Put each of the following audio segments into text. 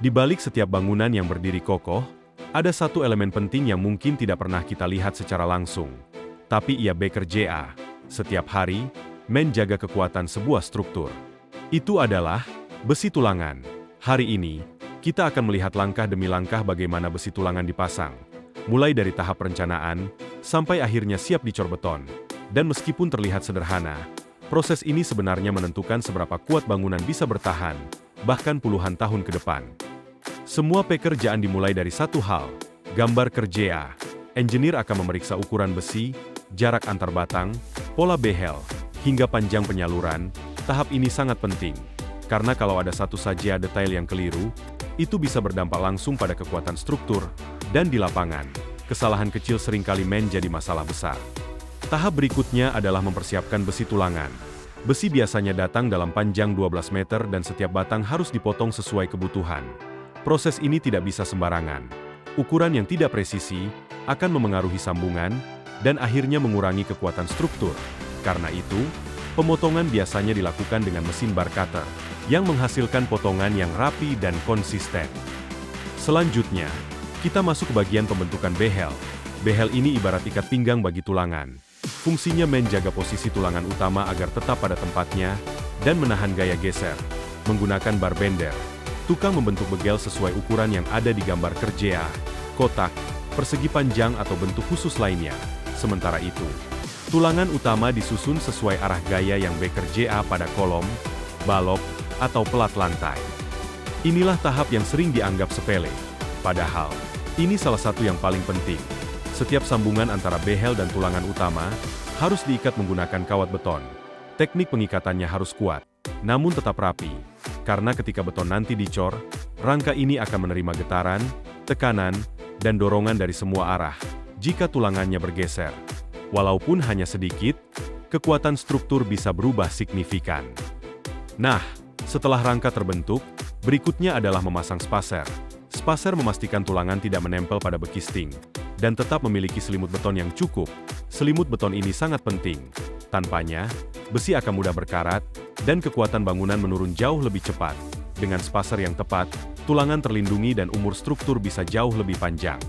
Di balik setiap bangunan yang berdiri kokoh, ada satu elemen penting yang mungkin tidak pernah kita lihat secara langsung. Tapi ia bekerja setiap hari, menjaga kekuatan sebuah struktur. Itu adalah besi tulangan. Hari ini, kita akan melihat langkah demi langkah bagaimana besi tulangan dipasang. Mulai dari tahap perencanaan, sampai akhirnya siap dicor beton. Dan meskipun terlihat sederhana, proses ini sebenarnya menentukan seberapa kuat bangunan bisa bertahan, bahkan puluhan tahun ke depan. Semua pekerjaan dimulai dari satu hal, gambar kerja. Engineer akan memeriksa ukuran besi, jarak antar batang, pola behel, hingga panjang penyaluran. Tahap ini sangat penting, karena kalau ada satu saja detail yang keliru, itu bisa berdampak langsung pada kekuatan struktur, dan di lapangan, kesalahan kecil seringkali menjadi masalah besar. Tahap berikutnya adalah mempersiapkan besi tulangan. Besi biasanya datang dalam panjang 12 meter dan setiap batang harus dipotong sesuai kebutuhan. Proses ini tidak bisa sembarangan. Ukuran yang tidak presisi akan memengaruhi sambungan dan akhirnya mengurangi kekuatan struktur. Karena itu, pemotongan biasanya dilakukan dengan mesin bar cutter yang menghasilkan potongan yang rapi dan konsisten. Selanjutnya, kita masuk ke bagian pembentukan behel. Behel ini ibarat ikat pinggang bagi tulangan. Fungsinya menjaga posisi tulangan utama agar tetap pada tempatnya dan menahan gaya geser. Menggunakan bar bender, tukang membentuk begel sesuai ukuran yang ada di gambar kerja, kotak, persegi panjang atau bentuk khusus lainnya. Sementara itu, tulangan utama disusun sesuai arah gaya yang bekerja pada kolom, balok, atau pelat lantai. Inilah tahap yang sering dianggap sepele. Padahal, ini salah satu yang paling penting. Setiap sambungan antara behel dan tulangan utama harus diikat menggunakan kawat beton. Teknik pengikatannya harus kuat, namun tetap rapi. Karena ketika beton nanti dicor, rangka ini akan menerima getaran, tekanan, dan dorongan dari semua arah jika tulangannya bergeser. Walaupun hanya sedikit, kekuatan struktur bisa berubah signifikan. Nah, setelah rangka terbentuk, berikutnya adalah memasang spaser. Spaser memastikan tulangan tidak menempel pada bekisting, dan tetap memiliki selimut beton yang cukup. Selimut beton ini sangat penting. Tanpanya, besi akan mudah berkarat, dan kekuatan bangunan menurun jauh lebih cepat. Dengan spaser yang tepat, tulangan terlindungi dan umur struktur bisa jauh lebih panjang.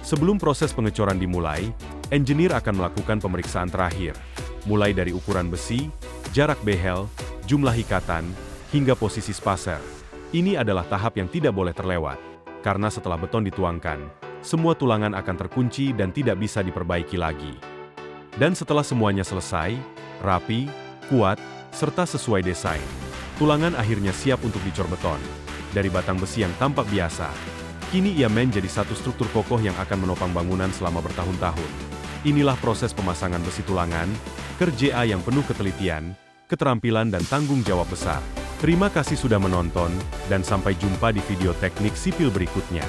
Sebelum proses pengecoran dimulai, engineer akan melakukan pemeriksaan terakhir, mulai dari ukuran besi, jarak behel, jumlah ikatan, hingga posisi spaser. Ini adalah tahap yang tidak boleh terlewat, karena setelah beton dituangkan, semua tulangan akan terkunci dan tidak bisa diperbaiki lagi. Dan setelah semuanya selesai, rapi, kuat, serta sesuai desain, tulangan akhirnya siap untuk dicor beton. Dari batang besi yang tampak biasa, kini ia menjadi satu struktur kokoh yang akan menopang bangunan selama bertahun-tahun. Inilah proses pemasangan besi tulangan, kerja yang penuh ketelitian, keterampilan dan tanggung jawab besar. Terima kasih sudah menonton, dan sampai jumpa di video teknik sipil berikutnya.